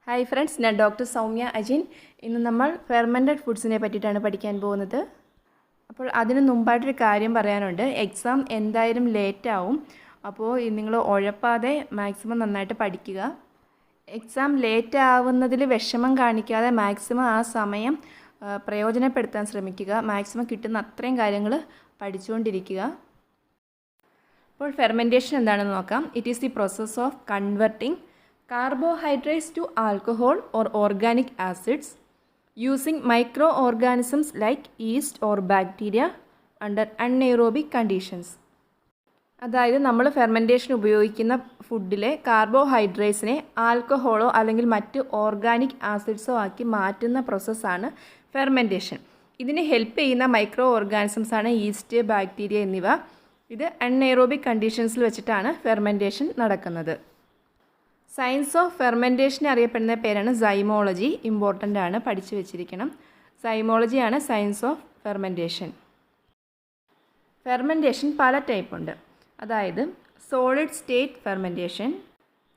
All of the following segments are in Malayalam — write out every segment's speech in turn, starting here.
ഹായ് ഫ്രണ്ട്സ്, ഞാൻ ഡോക്ടർ സൗമ്യ അജിൻ. ഇന്ന് നമ്മൾ ഫെർമെൻറ്റഡ് ഫുഡ്സിനെ പറ്റിയിട്ടാണ് പഠിക്കാൻ പോകുന്നത്. അപ്പോൾ അതിന് മുമ്പായിട്ടൊരു കാര്യം പറയാനുണ്ട്. എക്സാം എന്തായാലും ലേറ്റ് ആവും. അപ്പോൾ നിങ്ങൾ ഉഴപ്പാതെ മാക്സിമം നന്നായിട്ട് പഠിക്കുക. എക്സാം ലേറ്റ് ആവുന്നതിൽ വിഷമം കാണിക്കാതെ മാക്സിമം ആ സമയം പ്രയോജനപ്പെടുത്താൻ ശ്രമിക്കുക. മാക്സിമം കിട്ടുന്ന അത്രയും കാര്യങ്ങൾ പഠിച്ചുകൊണ്ടിരിക്കുക. അപ്പോൾ ഫെർമെൻറ്റേഷൻ എന്താണെന്ന് നോക്കാം. It is the process of converting carbohydrates to alcohol or organic acids using microorganisms like yeast or bacteria under anaerobic conditions. അതായത് നമ്മൾ ഫെർമെൻറ്റേഷൻ ഉപയോഗിക്കുന്ന ഫുഡിലെ കാർബോഹൈഡ്രേറ്റ്സിനെ ആൽക്കഹോളോ അല്ലെങ്കിൽ മറ്റ് ഓർഗാനിക് ആസിഡ്സോ ആക്കി മാറ്റുന്ന പ്രോസസ്സാണ് ഫെർമെൻറ്റേഷൻ. ഇതിന് ഹെൽപ്പ് ചെയ്യുന്ന മൈക്രോ ഓർഗാനിസംസാണ് ഈസ്റ്റ്, ബാക്ടീരിയ എന്നിവ. ഇത് അൺഎയറോബിക് കണ്ടീഷൻസിൽ വെച്ചിട്ടാണ് ഫെർമെൻറ്റേഷൻ നടക്കുന്നത്. സയൻസ് ഓഫ് ഫെർമെൻറ്റേഷൻ അറിയപ്പെടുന്ന പേരാണ് സൈമോളജി. ഇമ്പോർട്ടൻ്റ് ആണ്, പഠിച്ചു വെച്ചിരിക്കണം. സൈമോളജിയാണ് സയൻസ് ഓഫ് ഫെർമെൻറ്റേഷൻ. ഫെർമെൻറ്റേഷൻ പല ടൈപ്പ് ഉണ്ട്. അതായത് solid state fermentation,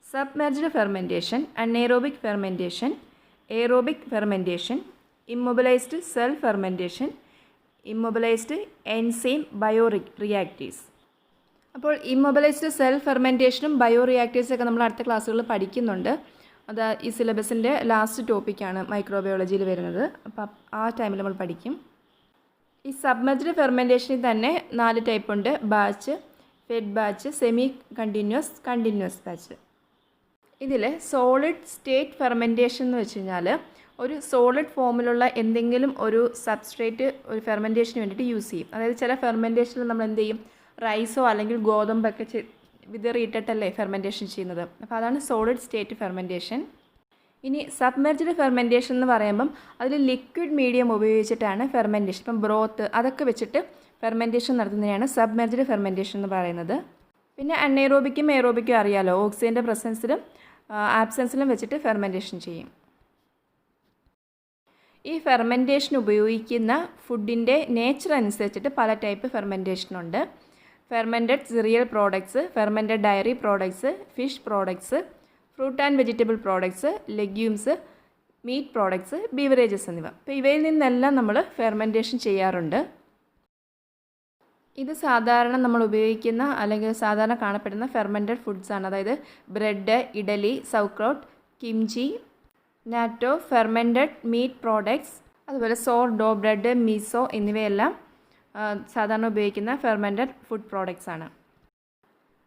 submerged fermentation, anaerobic fermentation, aerobic fermentation, immobilized cell fermentation, immobilized enzyme bio reactives. അപ്പോൾ ഇമ്മൊബിലൈസ്ഡ് സെൽ ഫെർമെൻറ്റേഷനും ബയോ റിയാക്റ്റേഴ്സൊക്കെ നമ്മൾ അടുത്ത ക്ലാസ്സുകളിൽ പഠിക്കുന്നുണ്ട്. അത് ഈ സിലബസിൻ്റെ ലാസ്റ്റ് ടോപ്പിക്കാണ് മൈക്രോബയോളജിയിൽ വരുന്നത്. അപ്പം ആ ടൈമിൽ നമ്മൾ പഠിക്കും. ഈ സബ്മെർജ്ഡ് ഫെർമെൻറ്റേഷനിൽ തന്നെ 4 ടൈപ്പ് ഉണ്ട്. Batch, fed batch, semi continuous, continuous batch. ഇതിൽ സോളിഡ് സ്റ്റേറ്റ് ഫെർമെൻറ്റേഷൻ എന്ന് വെച്ച് കഴിഞ്ഞാൽ ഒരു സോളിഡ് ഫോമിലുള്ള എന്തെങ്കിലും ഒരു സബ്സ്ട്രേറ്റ് ഒരു ഫെർമെൻറ്റേഷന് വേണ്ടിയിട്ട് യൂസ് ചെയ്യും. അതായത് ചില ഫെർമെൻറ്റേഷനിൽ നമ്മൾ എന്ത് ചെയ്യും, റൈസോ അല്ലെങ്കിൽ ഗോതമ്പൊക്കെ വിതറിയിട്ടിട്ടല്ലേ ഫെർമെൻറ്റേഷൻ ചെയ്യുന്നത്. അപ്പോൾ അതാണ് സോളിഡ് സ്റ്റേറ്റ് ഫെർമെൻറ്റേഷൻ. ഇനി സബ്മെർജ്ഡ് ഫെർമെൻറ്റേഷൻ എന്ന് പറയുമ്പം അതിൽ ലിക്വിഡ് മീഡിയം ഉപയോഗിച്ചിട്ടാണ് ഫെർമെൻറ്റേഷൻ. ഇപ്പം ബ്രോത്ത് അതൊക്കെ വെച്ചിട്ട് ഫെർമെൻറ്റേഷൻ നടത്തുന്നതിനാണ് സബ്മെർജ്ഡ് ഫെർമെൻറ്റേഷൻ എന്ന് പറയുന്നത്. പിന്നെ അൺഎയറോബിക്കും എയറോബിക്കും അറിയാലോ, ഓക്സിജൻ്റെ പ്രസൻസിലും ആബ്സെൻസിലും വെച്ചിട്ട് ഫെർമെൻറ്റേഷൻ ചെയ്യും. ഈ ഫെർമെൻറ്റേഷൻ ഉപയോഗിക്കുന്ന ഫുഡിൻ്റെ നേച്ചർ അനുസരിച്ചിട്ട് പല ടൈപ്പ് ഫെർമെൻറ്റേഷനുണ്ട്. Fermented cereal products, fermented dairy products, fish products, fruit and vegetable products, legumes, meat products, beverages എന്നിവ. അപ്പോൾ ഇവയിൽ നിന്നെല്ലാം നമ്മൾ ഫെർമെൻറ്റേഷൻ ചെയ്യാറുണ്ട്. ഇത് സാധാരണ നമ്മൾ ഉപയോഗിക്കുന്ന അല്ലെങ്കിൽ സാധാരണ കാണപ്പെടുന്ന ഫെർമെൻറ്റഡ് ഫുഡ്സാണ്. അതായത് bread, idli, sauerkraut, kimchi, natto, fermented meat products, അതുപോലെ സോർ ഡോ ബ്രെഡ്, മീസോ എന്നിവയെല്ലാം സാധാരണ ഉപയോഗിക്കുന്ന ഫെർമെൻറ്റഡ് ഫുഡ് പ്രോഡക്ട്സ് ആണ്.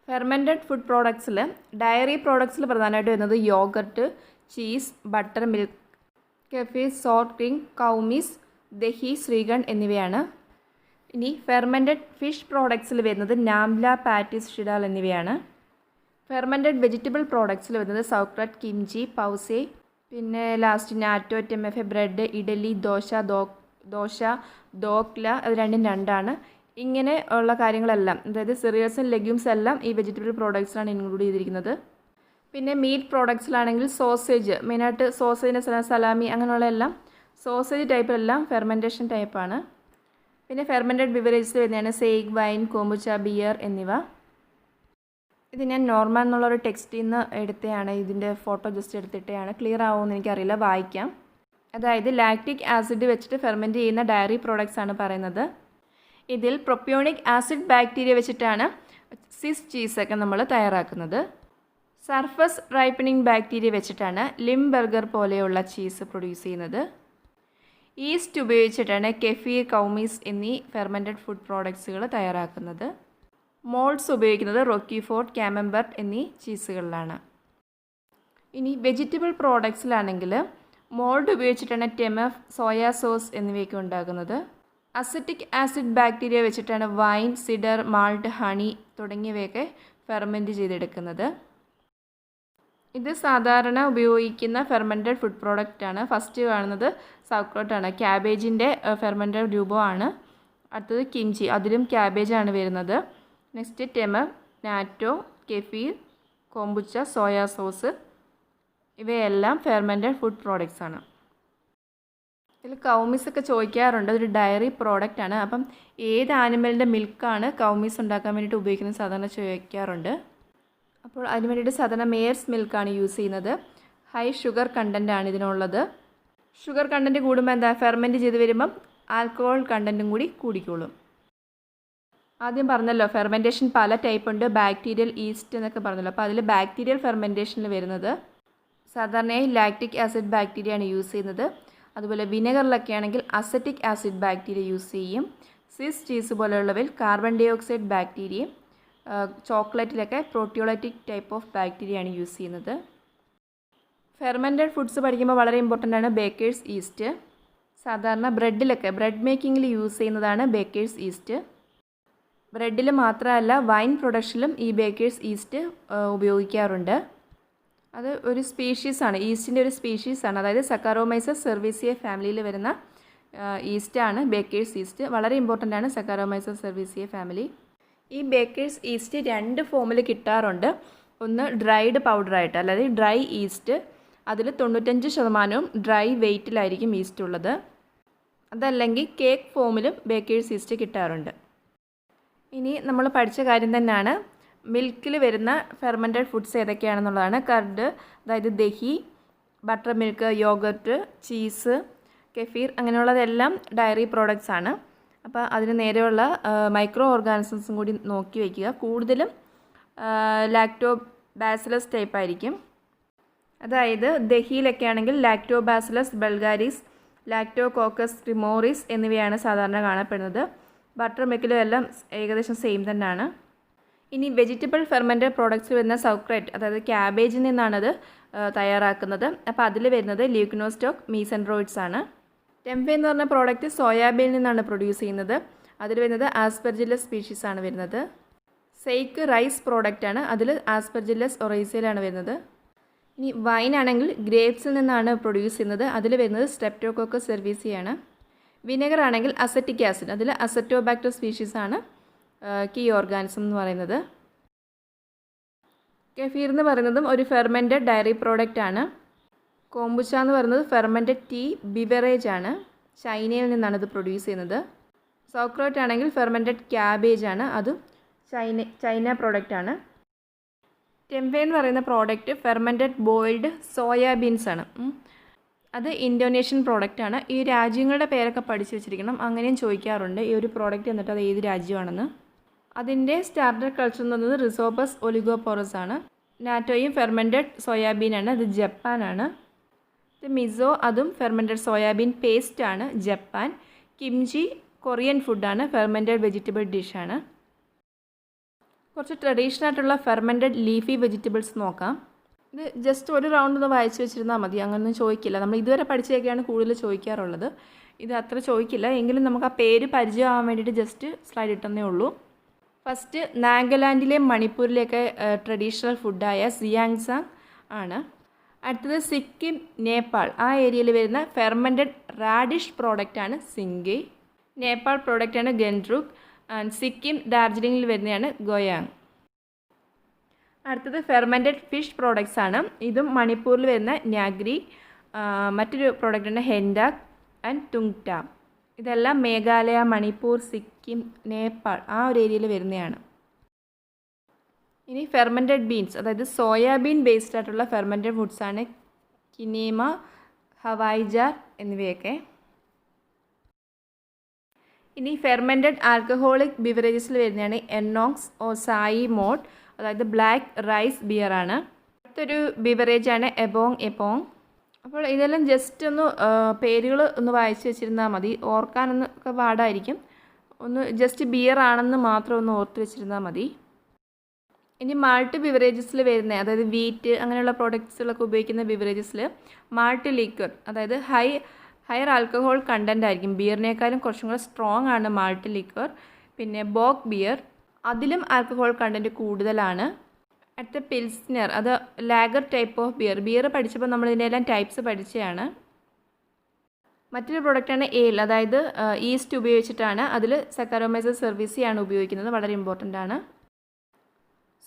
ഫെർമെൻറ്റഡ് ഫുഡ് പ്രോഡക്ട്സിൽ ഡയറി പ്രോഡക്ട്സിൽ പ്രധാനമായിട്ട് വരുന്നത് yoghurt, cheese, butter milk, kefir, sour cream, koumiss, dahi, shrikhand എന്നിവയാണ്. ഇനി ഫെർമെൻറ്റഡ് ഫിഷ് പ്രോഡക്ട്സിൽ വരുന്നത് നാംല, പാറ്റീസ്, ഷിഡാൽ എന്നിവയാണ്. ഫെർമെൻറ്റഡ് വെജിറ്റബിൾ പ്രോഡക്ട്സിൽ വരുന്നത് സൗക്രട്ട്, കിംചി, പൗസെ, പിന്നെ last natto, tempeh, bread, idli, dosa, dhokla, അത് രണ്ടും രണ്ടാണ്. ഇങ്ങനെ ഉള്ള കാര്യങ്ങളെല്ലാം, അതായത് സിറിയൽസും ലെഗ്യൂംസ് എല്ലാം ഈ വെജിറ്റബിൾ പ്രോഡക്ട്സിലാണ് ഇൻക്ലൂഡ് ചെയ്തിരിക്കുന്നത്. പിന്നെ മീറ്റ് പ്രോഡക്ട്സിലാണെങ്കിൽ സോസേജ്, മെയിനായിട്ട് സോസേജിൻ്റെ സലാമി അങ്ങനെയുള്ള എല്ലാം സോസേജ് ടൈപ്പിലെല്ലാം ഫെർമെൻറ്റേഷൻ ടൈപ്പാണ്. പിന്നെ ഫെർമെൻറ്റഡ് ബിവറേജസ് വരുന്നതാണ് സേഗ്, വൈൻ, കോമ്പുച്ച, ബിയർ എന്നിവ. ഇത് ഞാൻ നോർമൽ എന്നുള്ളൊരു ടെക്സ്റ്റിൽ നിന്ന് എടുത്തതാണ്. ഇതിൻ്റെ ഫോട്ടോ ജസ്റ്റ് എടുത്തിട്ടാണ്. ക്ലിയർ ആവുമെന്ന് എനിക്കറിയില്ല, വായിക്കാം. അതായത് ലാക്റ്റിക് ആസിഡ് വെച്ചിട്ട് ഫെർമെൻറ്റ് ചെയ്യുന്ന ഡയറി പ്രോഡക്ട്സ് ആണ് പറയുന്നത്. ഇതിൽ പ്രൊപ്യോണിക് ആസിഡ് ബാക്ടീരിയ വെച്ചിട്ടാണ് സിസ് ചീസൊക്കെ നമ്മൾ തയ്യാറാക്കുന്നത്. സർഫസ് റൈപ്പനിങ് ബാക്ടീരിയ വെച്ചിട്ടാണ് ലിംബർഗർ പോലെയുള്ള ചീസ് പ്രൊഡ്യൂസ് ചെയ്യുന്നത്. ഈസ്റ്റ് ഉപയോഗിച്ചിട്ടാണ് കെഫീർ, കൗമീസ് എന്നീ ഫെർമെൻറ്റഡ് ഫുഡ് പ്രോഡക്ട്സുകൾ തയ്യാറാക്കുന്നത്. മോൾഡ്സ് ഉപയോഗിക്കുന്നത് റോക്കിഫോർട്ട്, കാമംബർട്ട് എന്നീ ചീസുകളിലാണ്. ഇനി വെജിറ്റബിൾ പ്രോഡക്ട്സിലാണെങ്കിൽ മോൾഡ് ഉപയോഗിച്ചിട്ടാണ് ടെമഫ്, സോയാ സോസ് എന്നിവയൊക്കെ ഉണ്ടാക്കുന്നത്. അസറ്റിക് ആസിഡ് ബാക്ടീരിയ വെച്ചിട്ടാണ് വൈൻ, സിഡർ, മാൾട്ട്, ഹണി തുടങ്ങിയവയൊക്കെ ഫെർമെൻറ്റ് ചെയ്തെടുക്കുന്നത്. ഇത് സാധാരണ ഉപയോഗിക്കുന്ന ഫെർമെൻറ്റഡ് ഫുഡ് പ്രോഡക്റ്റാണ്. ഫസ്റ്റ് കാണുന്നത് സൗക്രോട്ടാണ്, ക്യാബേജിൻ്റെ ഫെർമെൻറ്റഡ് രൂപമാണ്. അടുത്തത് കിംചി, അതിലും ക്യാബേജാണ് വരുന്നത്. Next tempeh, natto, kefir, kombucha, soya sauce ഇവയെല്ലാം ഫെർമെൻറ്റഡ് ഫുഡ് പ്രോഡക്ട്സ് ആണ്. ഇതിൽ കൗമീസൊക്കെ ചോദിക്കാറുണ്ട്. അതൊരു ഡയറി പ്രോഡക്റ്റ് ആണ്. അപ്പം ഏത് ആനിമലിൻ്റെ മിൽക്കാണ് കൗമീസ് ഉണ്ടാക്കാൻ വേണ്ടിയിട്ട് ഉപയോഗിക്കുന്നത് സാധാരണ ചോദിക്കാറുണ്ട്. അപ്പോൾ അതിന് വേണ്ടിയിട്ട് സാധാരണ മെയർസ് മിൽക്കാണ് യൂസ് ചെയ്യുന്നത്. ഹൈ ഷുഗർ കണ്ടൻ്റ് ആണ് ഇതിനുള്ളത്. ഷുഗർ കണ്ടൻറ്റ് കൂടുമ്പോൾ എന്താ, ഫെർമെൻറ്റ് ചെയ്ത് വരുമ്പം ആൽക്കഹോൾ കണ്ടൻറ്റും കൂടി കൂടിക്കോളും. ആദ്യം പറഞ്ഞല്ലോ ഫെർമെൻറ്റേഷൻ പല ടൈപ്പ് ഉണ്ട്, ബാക്ടീരിയൽ, ഈസ്റ്റ് എന്നൊക്കെ പറഞ്ഞല്ലോ. അപ്പോൾ അതിൽ ബാക്ടീരിയൽ ഫെർമെൻറ്റേഷനിൽ വരുന്നത് സാധാരണയായി ലാക്റ്റിക് ആസിഡ് ബാക്ടീരിയയാണ് യൂസ് ചെയ്യുന്നത്. അതുപോലെ വിനെഗറിലൊക്കെ ആണെങ്കിൽ അസറ്റിക് ആസിഡ് ബാക്ടീരിയ യൂസ് ചെയ്യും. സ്വിസ് ചീസ് പോലെയുള്ളവയിൽ കാർബൺ ഡൈ ഓക്സൈഡ് ബാക്ടീരിയയും ചോക്ലേറ്റിലൊക്കെ പ്രോട്ടിയോളൈറ്റിക് ടൈപ്പ് ഓഫ് ബാക്ടീരിയയാണ് യൂസ് ചെയ്യുന്നത്. ഫെർമെൻറ്റഡ് ഫുഡ്സ് പഠിക്കുമ്പോൾ വളരെ ഇമ്പോർട്ടൻ്റ് ആണ് ബേക്കേഴ്സ് ഈസ്റ്റ്. സാധാരണ ബ്രെഡിലൊക്കെ ബ്രെഡ് മേക്കിങ്ങിൽ യൂസ് ചെയ്യുന്നതാണ് ബേക്കേഴ്സ് ഈസ്റ്റ്. ബ്രെഡിൽ മാത്രമല്ല വൈൻ പ്രൊഡക്ഷനിലും ഈ ബേക്കേഴ്സ് ഈസ്റ്റ് ഉപയോഗിക്കാറുണ്ട്. അത് ഒരു സ്പീഷീസാണ്, ഈസ്റ്റിൻ്റെ ഒരു സ്പീഷീസാണ്. അതായത് സക്കാറോമൈസസ് സെർവീസിയ ഫാമിലിയിൽ വരുന്ന ഈസ്റ്റാണ് ബേക്കേഴ്സ് ഈസ്റ്റ്. വളരെ ഇമ്പോർട്ടൻ്റ് ആണ് സക്കാറോമൈസസ് സെർവീസിയ ഫാമിലി. ഈ ബേക്കേഴ്സ് ഈസ്റ്റ് 2 ഫോമിൽ കിട്ടാറുണ്ട്. ഒന്ന് ഡ്രൈഡ് പൗഡറായിട്ട്, അതായത് ഡ്രൈ ഈസ്റ്റ്. അതിൽ 95% ഡ്രൈ വെയ്റ്റിലായിരിക്കും ഈസ്റ്റ് ഉള്ളത്. അതല്ലെങ്കിൽ കേക്ക് ഫോമിലും ബേക്കേഴ്സ് ഈസ്റ്റ് കിട്ടാറുണ്ട്. ഇനി നമ്മൾ പഠിച്ച കാര്യം തന്നെയാണ് മിൽക്കിൽ വരുന്ന ഫെർമെൻറ്റഡ് ഫുഡ്സ് ഏതൊക്കെയാണെന്നുള്ളതാണ്. കർഡ്, അതായത് dahi, butter milk, yoghurt, cheese, kefir, അങ്ങനെയുള്ളതെല്ലാം ഡയറി പ്രോഡക്റ്റ്സ് ആണ്. അപ്പോൾ അതിന് നേരെയുള്ള മൈക്രോ ഓർഗാനിസംസും കൂടി നോക്കി വയ്ക്കുക. കൂടുതലും ലാക്ടോബാസിലസ് ടൈപ്പ് ആയിരിക്കും. അതായത് ദഹിയിലൊക്കെ ആണെങ്കിൽ ലാക്ടോബാസിലസ് ബൾഗാരിസ്, ലാക്ടോകോക്കസ് റിമോറിസ് എന്നിവയാണ് സാധാരണ കാണപ്പെടുന്നത്. ബട്ടർ മിൽക്കിലും എല്ലാം ഏകദേശം സെയിം തന്നെയാണ്. ഇനി വെജിറ്റബിൾ ഫെർമെൻറ്റഡ് പ്രോഡക്റ്റ്സ് വരുന്ന സൗക്രേറ്റ്, അതായത് ക്യാബേജിൽ നിന്നാണത് തയ്യാറാക്കുന്നത്. അപ്പോൾ അതിൽ വരുന്നത് ല്യൂക്കിനോസ്റ്റോക്ക് മീസെൻഡ്രോയിഡ്സ് ആണ്. ടെംപെ എന്ന് പറഞ്ഞ പ്രോഡക്റ്റ് സോയാബീനിൽ നിന്നാണ് പ്രൊഡ്യൂസ് ചെയ്യുന്നത്. അതിൽ വരുന്നത് ആസ്പെർജില്ലസ് സ്പീഷീസ് ആണ് വരുന്നത്. സെയ്ക്ക് റൈസ് പ്രോഡക്റ്റ് ആണ്, അതിൽ ആസ്പെർജില്ലസ് ഒറൈസയിലാണ് വരുന്നത്. ഇനി വൈൻ ആണെങ്കിൽ ഗ്രേപ്സിൽ നിന്നാണ് പ്രൊഡ്യൂസ് ചെയ്യുന്നത്. അതിൽ വരുന്നത് സ്ട്രെപ്റ്റോകോക്കസ് സെർവീസിയാണ്. വിനെഗർ ആണെങ്കിൽ അസറ്റിക് ആസിഡ്, അതിൽ അസറ്റോബാക്ടർ സ്പീഷീസാണ് കീ ഓർഗാനിസം എന്ന് പറയുന്നത്. കെഫീർ എന്ന് പറയുന്നതും ഒരു ഫെർമെൻറ്റഡ് ഡയറി പ്രോഡക്റ്റ് ആണ്. കോംബുച്ച എന്ന് പറയുന്നത് ഫെർമെൻറ്റഡ് ടീ ബിവറേജ് ആണ്. ചൈനയിൽ നിന്നാണ് ഇത് പ്രൊഡ്യൂസ് ചെയ്യുന്നത്. സോക്രോറ്റ് ആണെങ്കിൽ ഫെർമെൻറ്റഡ് ക്യാബേജ് ആണ്, അതും ചൈന പ്രോഡക്റ്റ് ആണ്. ടെംപെ എന്ന് പറയുന്ന പ്രോഡക്റ്റ് ഫെർമെൻറ്റഡ് ബോയിൽഡ് സോയാബീൻസ് ആണ്. അത് ഇന്തോനേഷ്യൻ പ്രോഡക്റ്റ് ആണ്. ഈ രാജ്യങ്ങളുടെ പേരൊക്കെ പഠിച്ചു വെച്ചിരിക്കണം, അങ്ങനെയും ചോദിക്കാറുണ്ട് ഈ ഒരു പ്രോഡക്റ്റ് എന്നിട്ട് അത് ഏത് രാജ്യമാണെന്ന്. അതിൻ്റെ സ്റ്റാർട്ടർ കൾച്ചർ എന്ന് പറയുന്നത് റിസോബസ് ഒലിഗോപോറസ് ആണ്. നാറ്റോയും ഫെർമെൻറ്റഡ് സോയാബീനാണ്, അത് ജപ്പാനാണ്. ഇത് മിസോ, അതും ഫെർമെൻറ്റഡ് സോയാബീൻ പേസ്റ്റ് ആണ്, ജപ്പാൻ. കിംചി കൊറിയൻ ഫുഡാണ്, ഫെർമെൻറ്റഡ് വെജിറ്റബിൾ ഡിഷാണ്. കുറച്ച് ട്രഡീഷണൽ ആയിട്ടുള്ള ഫെർമെൻറ്റഡ് ലീഫി വെജിറ്റബിൾസ് നോക്കാം. ഇത് ജസ്റ്റ് ഒരു റൗണ്ട് ഒന്ന് വായിച്ച് വെച്ചിരുന്നാൽ മതി, അങ്ങനൊന്നും ചോദിക്കില്ല. നമ്മൾ ഇതുവരെ പഠിച്ചതൊക്കെയാണ് കൂടുതൽ ചോദിക്കാറുള്ളത്. ഇത് അത്ര ചോദിക്കില്ല, എങ്കിലും നമുക്ക് ആ പേര് പരിചയമാകാൻ വേണ്ടിയിട്ട് ജസ്റ്റ് സ്ലൈഡ് ഇട്ടെന്നേ ഉള്ളൂ. ഫസ്റ്റ് നാഗാലാൻഡിലെയും മണിപ്പൂരിലെയൊക്കെ ട്രഡീഷണൽ ഫുഡായ സിയാങ്സാങ് ആണ്. അടുത്തത് സിക്കിം, നേപ്പാൾ ആ ഏരിയയിൽ വരുന്ന ഫെർമെൻറ്റഡ് റാഡിഷ് പ്രോഡക്റ്റാണ് സിംഗി. നേപ്പാൾ പ്രോഡക്റ്റാണ് ഗൻഡ്രുക്. ആൻഡ് സിക്കിം ഡാർജിലിംഗിൽ വരുന്നതാണ് ഗോയാങ്. അടുത്തത് ഫെർമെൻറ്റഡ് ഫിഷ് പ്രോഡക്റ്റ്സ് ആണ്. ഇതും മണിപ്പൂരിൽ വരുന്ന നാഗ്രി. മറ്റൊരു പ്രോഡക്റ്റാണ് ഹെൻഡാക് ആൻഡ് തുങ്ട. ഇതെല്ലാം മേഘാലയ, മണിപ്പൂർ, സിക്കിം, നേപ്പാൾ ആ ഒരു ഏരിയയിൽ വരുന്നതാണ്. ഇനി ഫെർമെൻറ്റഡ് ബീൻസ്, അതായത് സോയാബീൻ ബേസ്ഡ് ആയിട്ടുള്ള ഫെർമെൻറ്റഡ് ഫുഡ്സാണ് കിനീമ, ഹവായ് ജാർ എന്നിവയൊക്കെ. ഇനി ഫെർമെൻറ്റഡ് ആൽക്കഹോളിക് ബിവറേജസിൽ വരുന്നതാണ് എന്നോങ്സ് ഓ സായി മോട്ട്, അതായത് ബ്ലാക്ക് റൈസ് ബിയർ ആണ്. അടുത്തൊരു ബിവറേജാണ് എപ്പോങ്. അപ്പോൾ ഇതെല്ലാം ജസ്റ്റ് ഒന്ന് പേരുകൾ ഒന്ന് വായിച്ച് വെച്ചിരുന്നാൽ മതി, ഓർക്കാനൊക്കെ പാടായിരിക്കും. ഒന്ന് ജസ്റ്റ് ബിയർ ആണെന്ന് മാത്രം ഒന്ന് ഓർത്ത് വെച്ചിരുന്നാൽ മതി. ഇനി മാൾട്ട് ബിവറേജസിൽ വരുന്ന, അതായത് വീറ്റ് അങ്ങനെയുള്ള പ്രോഡക്റ്റ്സുകളൊക്കെ ഉപയോഗിക്കുന്ന ബിവറേജസിൽ മാൾട്ട് ലിക്വർ, അതായത് ഹയർ ആൽക്കഹോൾ കണ്ടൻ്റ് ആയിരിക്കും. ബിയറിനേക്കാളും കുറച്ചും കൂടെ സ്ട്രോങ് ആണ് മാൾട്ട് ലിക്വർ. പിന്നെ ബോക്ക് ബിയർ, അതിലും ആൽക്കഹോൾ കണ്ടൻറ്റ് കൂടുതലാണ്. അടുത്ത പിൽസ്നർ, അത് ലാഗർ ടൈപ്പ് ഓഫ് ബിയർ പഠിച്ചപ്പോൾ നമ്മൾ ഇതിനെല്ലാം ടൈപ്സ് പഠിച്ചതാണ്. മറ്റൊരു പ്രോഡക്റ്റാണ് ഏൽ, അതായത് ഈസ്റ്റ് ഉപയോഗിച്ചിട്ടാണ്. അതിൽ സക്കാറോമൈസസ് സെർവീസിയാണ് ഉപയോഗിക്കുന്നത്, വളരെ ഇമ്പോർട്ടൻ്റ് ആണ്.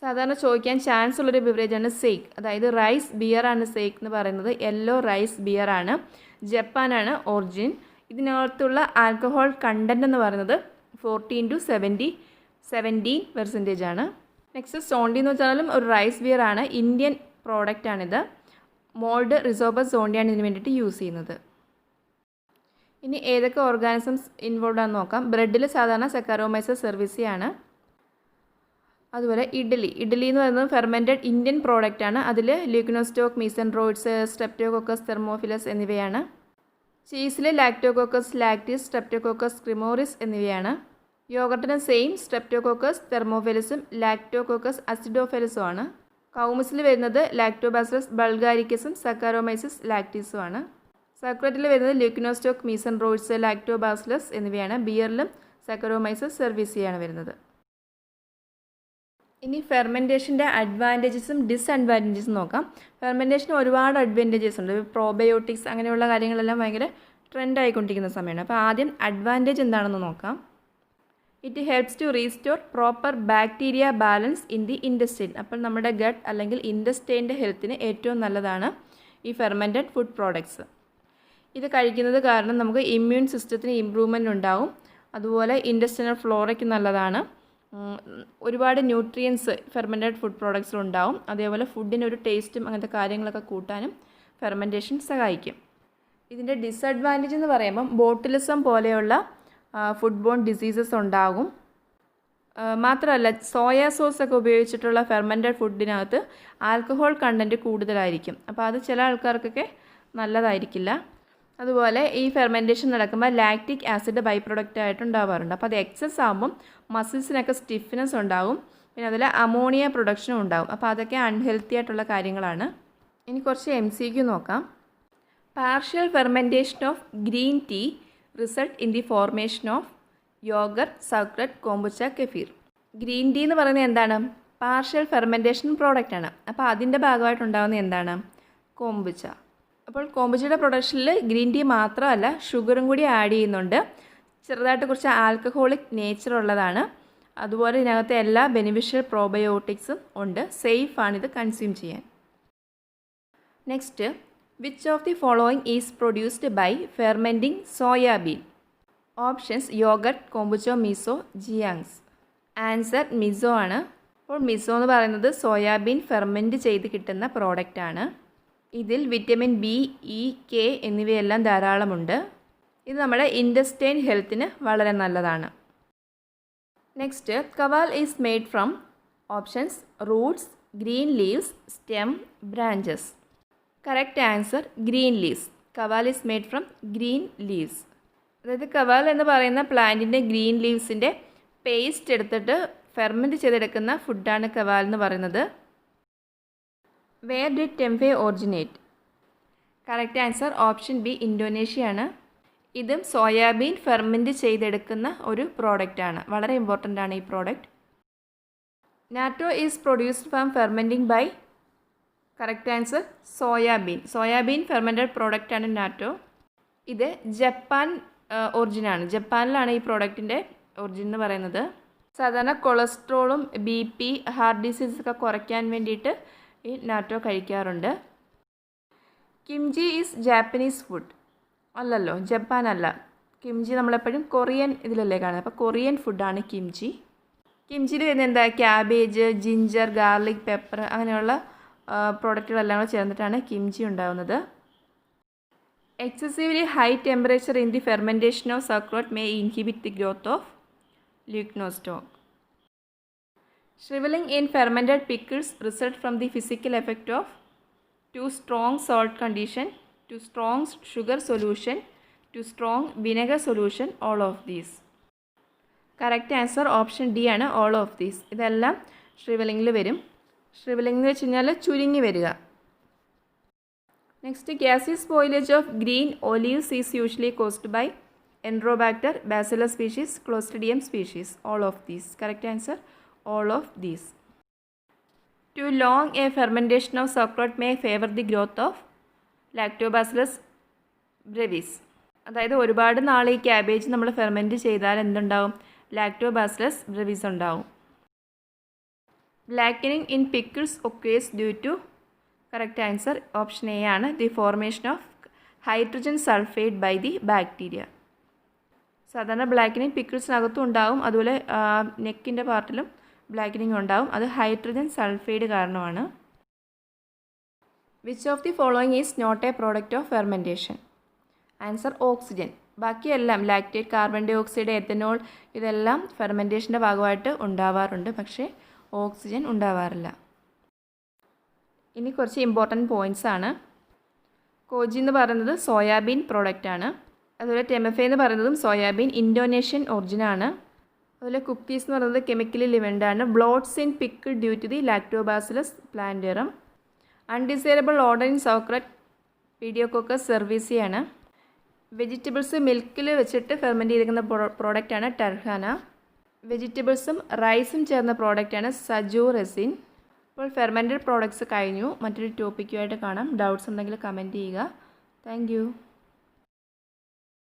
സാധാരണ ചോദിക്കാൻ ചാൻസ് ഉള്ളൊരു ബിവറേജാണ് സെയ്ക്ക്, അതായത് റൈസ് ബിയർ ആണ് സെയ്ക്ക് എന്ന് പറയുന്നത്. യെല്ലോ റൈസ് ബിയർ ആണ്, ജപ്പാനാണ് ഒറിജിൻ. ഇതിനകത്തുള്ള ആൽക്കഹോൾ കണ്ടൻറ്റ് എന്ന് പറയുന്നത് 14 to 17% ആണ്. നെക്സ്റ്റ് സോണ്ടി എന്ന് വെച്ചാലും ഒരു റൈസ് ബിയർ ആണ്, ഇന്ത്യൻ പ്രോഡക്റ്റ് ആണിത്. മോൾഡ് റിസോബസ് സോണ്ടിയാണ് ഇതിന് വേണ്ടിയിട്ട് യൂസ് ചെയ്യുന്നത്. ഇനി ഏതൊക്കെ ഓർഗാനിസംസ് ഇൻവോൾവ് ആണെന്ന് നോക്കാം. ബ്രെഡിൽ സാധാരണ സെക്കാരോമൈസസ് സെർവീസിയാണ്. അതുപോലെ ഇഡ്ഡലി എന്ന് പറയുന്നത് ഫെർമെൻറ്റഡ് ഇന്ത്യൻ പ്രോഡക്റ്റ് ആണ്. അതിൽ ല്യൂക്കനോസ്റ്റോക്ക്, മീസൻറോയിഡ്സ്, സ്ട്രെപ്റ്റോകോക്കസ്, തെർമോഫിലസ് എന്നിവയാണ്. ചീസിൽ ലാക്ടോകോക്കസ് ലാക്ടീസ്, സ്ട്രെപ്റ്റോകോക്കസ് ക്രിമോറിസ് എന്നിവയാണ്. യോഗർട്ടിന് സെയിം സ്ട്രെപ്റ്റോകോക്കസ് തെർമോഫിലസും ലാക്ടോകോക്കസ് അസിഡോഫിലസും ആണ്. കൗമസിൽ വരുന്നത് ലാക്ടോബാസിലസ് ബൾഗാരിക്കസും സക്കാരോമൈസിസ് ലാക്ടീസും ആണ്. സക്രറ്റിൽ വരുന്നത് ല്യൂക്കനോസ്റ്റോക്ക്, മീസൻറോയിഡ്സ്, ലാക്ടോബാസിലസ് എന്നിവയാണ്. ബിയറിലും സക്കാരോമൈസിസ് സെർവീസിയാണ് വരുന്നത്. ഇനി ഫെർമെൻറ്റേഷൻ്റെ അഡ്വാൻറ്റേജസും ഡിസ്അഡ്വാൻറ്റേജസും നോക്കാം. ഫെർമെൻറ്റേഷന് ഒരുപാട് അഡ്വാൻറ്റേജസ് ഉണ്ട്. പ്രോബയോട്ടിക്സ് അങ്ങനെയുള്ള കാര്യങ്ങളെല്ലാം ഭയങ്കര ട്രെൻഡായിക്കൊണ്ടിരിക്കുന്ന സമയമാണ്. അപ്പോൾ ആദ്യം അഡ്വാൻറ്റേജ് എന്താണെന്ന് നോക്കാം. It helps to restore proper bacteria balance in the intestine. അപ്പോൾ നമ്മുടെ ഗട്ട് അല്ലെങ്കിൽ ഇൻറ്റസ്റ്റൈൻ്റെ ഹെൽത്തിന് ഏറ്റവും നല്ലതാണ് ഈ ഫെർമെൻറ്റഡ് ഫുഡ് പ്രോഡക്ട്സ്. ഇത് കഴിക്കുന്നത് കാരണം നമുക്ക് ഇമ്മ്യൂൺ സിസ്റ്റത്തിന് ഇമ്പ്രൂവ്മെൻ്റ് ഉണ്ടാവും. അതുപോലെ ഇൻറ്റസ്റ്റൈനൽ ഫ്ലോറയ്ക്ക് നല്ലതാണ്. ഒരുപാട് ന്യൂട്രിയൻസ് ഫെർമെൻറ്റഡ് ഫുഡ് പ്രോഡക്ട്സിലുണ്ടാവും. അതേപോലെ ഫുഡിനൊരു ടേസ്റ്റും അങ്ങനത്തെ കാര്യങ്ങളൊക്കെ കൂട്ടാനും ഫെർമെൻറ്റേഷൻ സഹായിക്കും. ഇതിൻ്റെ ഡിസഡ്വാൻറ്റേജ് എന്ന് പറയുമ്പം ബോട്ടിലിസം പോലെയുള്ള ഫുഡ് ബോൺ ഡിസീസസ് ഉണ്ടാകും. മാത്രമല്ല സോയാ സോസൊക്കെ ഉപയോഗിച്ചിട്ടുള്ള ഫെർമെൻറ്റഡ് ഫുഡിനകത്ത് ആൽക്കഹോൾ കണ്ടൻറ്റ് കൂടുതലായിരിക്കും. അപ്പോൾ അത് ചില ആൾക്കാർക്കൊക്കെ നല്ലതായിരിക്കില്ല. അതുപോലെ ഈ ഫെർമെൻറ്റേഷൻ നടക്കുമ്പോൾ ലാക്റ്റിക് ആസിഡ് ബൈ പ്രൊഡക്റ്റ് ആയിട്ട് ഉണ്ടാവാറുണ്ട്. അപ്പോൾ അത് എക്സസ് ആകുമ്പം മസിൽസിനൊക്കെ സ്റ്റിഫ്നെസ് ഉണ്ടാകും. പിന്നെ അതിൽ അമോണിയ പ്രൊഡക്ഷനും ഉണ്ടാകും. അപ്പോൾ അതൊക്കെ അൺഹെൽത്തി ആയിട്ടുള്ള കാര്യങ്ങളാണ്. ഇനി കുറച്ച് MCQ നോക്കാം. Partial fermentation of green tea result in the formation of yoghurt, sauerkraut, kombucha, kefir. Green tea എന്ന് പറയുന്നത് എന്താണ്? പാർഷ്യൽ ഫെർമെൻറ്റേഷൻ പ്രോഡക്റ്റ് ആണ്. അപ്പോൾ അതിൻ്റെ ഭാഗമായിട്ടുണ്ടാകുന്നത് എന്താണ്? കോംബുച്ച. അപ്പോൾ കോംബുച്ചയുടെ പ്രൊഡക്ഷനിൽ ഗ്രീൻ ടീ മാത്രമല്ല ഷുഗറും കൂടി ആഡ് ചെയ്യുന്നുണ്ട്. ചെറുതായിട്ട് കുറച്ച് ആൽക്കഹോളിക് നേച്ചർ ഉള്ളതാണ്. അതുപോലെ ഇതിനകത്ത് എല്ലാ ബെനിഫിഷ്യൽ പ്രോബയോട്ടിക്സും ഉണ്ട്. സേഫാണ് ഇത് കൺസ്യൂം ചെയ്യാൻ. Next, which of the following is produced by fermenting soybean? Options yoghurt, kombucha, miso, jiangs. Answer miso ആണ്. അപ്പോൾ മിസോ എന്ന് പറയുന്നത് സോയാബീൻ ഫെർമെൻറ്റ് ചെയ്ത് കിട്ടുന്ന പ്രോഡക്റ്റാണ്. ഇതിൽ വിറ്റമിൻ ബി, ഇ, കെ എന്നിവയെല്ലാം ധാരാളമുണ്ട്. ഇത് നമ്മുടെ ഇൻറ്റസ്റ്റൈൻ ഹെൽത്തിന് വളരെ നല്ലതാണ്. Next, kawal is made from options roots, green leaves, stem, branches. Correct answer green leaves. Kawal is made from green leaves. അതായത് കവാൽ എന്ന് പറയുന്ന പ്ലാന്റിൻ്റെ ഗ്രീൻ ലീവ്സിൻ്റെ പേസ്റ്റ് എടുത്തിട്ട് ഫെർമെൻറ്റ് ചെയ്തെടുക്കുന്ന ഫുഡാണ് കവാൽ എന്ന് പറയുന്നത്. Where did tempeh originate? Correct answer option B Indonesia ആണ്. ഇതും സോയാബീൻ ഫെർമെൻറ്റ് ചെയ്തെടുക്കുന്ന ഒരു പ്രോഡക്റ്റാണ്. വളരെ ഇമ്പോർട്ടൻ്റ് ആണ് ഈ product. Natto is produced from fermenting by. Correct answer soybean. Soybean fermented പ്രോഡക്റ്റാണ് നാറ്റോ. ഇത് ജപ്പാൻ ഒറിജിനാണ്. ജപ്പാനിലാണ് ഈ പ്രോഡക്റ്റിൻ്റെ ഒറിജിൻ എന്ന് പറയുന്നത്. സാധാരണ കൊളസ്ട്രോളും BP, ഹാർട്ട് ഡിസീസ് ഒക്കെ കുറയ്ക്കാൻ വേണ്ടിയിട്ട് ഈ നാറ്റോ കഴിക്കാറുണ്ട്. Kimchi is Japanese food. അല്ലല്ലോ, ജപ്പാൻ അല്ല. കിംചി നമ്മളെപ്പോഴും കൊറിയൻ ഇതിലല്ലേ കാണുന്നത്. അപ്പോൾ കൊറിയൻ ഫുഡാണ് കിംചി. കിംചിയിൽ വരുന്നത് എന്താ? ക്യാബേജ്, ജിഞ്ചർ, ഗാർലിക്, പെപ്പർ അങ്ങനെയുള്ള പ്രോഡക്റ്റുകളെല്ലാം കൂടെ ചേർന്നിട്ടാണ് കിംചി ഉണ്ടാകുന്നത്. Excessively high temperature in the fermentation of sauerkraut may inhibit the growth of Leuconostoc. Shriveling in fermented pickles result from the physical effect of too strong salt condition, too strong sugar solution, too strong vinegar solution, all of these. Correct answer option D ആണ്, all of these. ഇതെല്ലാം ഷ്രിവലിംഗിൽ വരും. ഷ്രിവലിംഗ് എന്ന് വെച്ച് കഴിഞ്ഞാൽ ചുരുങ്ങി വരിക. Next, gaseous spoilage of green olives is usually caused by Enterobacter, Bacillus species, Clostridium species, all of these. Correct answer all of these. Too long a fermentation of sauerkraut may favor the growth of Lactobacillus brevis. അതായത് ഒരുപാട് നാൾ ഈ ക്യാബേജ് നമ്മൾ ഫെർമെൻറ്റ് ചെയ്താൽ എന്തുണ്ടാവും? ലാക്ടോബാസിലസ് ബ്രെവിസ് ഉണ്ടാവും. Blackening in pickles occurs due to. Correct answer option A ആണ്, the formation of hydrogen sulphide by the bacteria. സാധാരണ ബ്ലാക്കനിങ് പിക്കിൾസിനകത്തും ഉണ്ടാവും, അതുപോലെ നെക്കിൻ്റെ പാർട്ടിലും ബ്ലാക്കനിങ് ഉണ്ടാവും. അത് ഹൈഡ്രജൻ സൾഫൈഡ് കാരണമാണ്. Which of the following is not a product of fermentation? Answer oxygen. ബാക്കിയെല്ലാം lactate, carbon dioxide, ethanol ഇതെല്ലാം ഫെർമെൻറ്റേഷൻ്റെ ഭാഗമായിട്ട് ഉണ്ടാവാറുണ്ട്, പക്ഷേ ഓക്സിജൻ ഉണ്ടാവാറില്ല. ഇനി കുറച്ച് ഇമ്പോർട്ടൻറ്റ് പോയിൻറ്റ്സ് ആണ്. കോജി എന്ന് പറയുന്നത് സോയാബീൻ പ്രോഡക്റ്റാണ്. അതുപോലെ ടെമഫെ എന്ന് പറയുന്നതും സോയാബീൻ ഇൻഡോനേഷ്യൻ ഒറിജിനാണ്. അതുപോലെ കുക്കീസ് എന്ന് പറയുന്നത് കെമിക്കലി ലിവൻഡാണ്. Bloats in pickle due to the Lactobacillus plantarum. Undesirable order in sauerkraut Pediococcus സെർവീസിയാണ്. വെജിറ്റബിൾസ് മിൽക്കിൽ വെച്ചിട്ട് ഫെർമെൻറ്റ് ചെയ്തിരിക്കുന്ന പ്രോഡക്റ്റാണ് ടർഹാന. വെജിറ്റബിൾസും റൈസും ചേർന്ന പ്രോഡക്റ്റാണ് സജു റെസിൻ. ഇപ്പോൾ ഫെർമെൻറ്റഡ് പ്രോഡക്ട്സ് കഴിഞ്ഞു. മറ്റൊരു ടോപ്പിക്കുമായിട്ട് കാണാം. ഡൗട്ട്സ് ഉണ്ടെങ്കിൽ കമൻറ്റ് ചെയ്യുക. താങ്ക്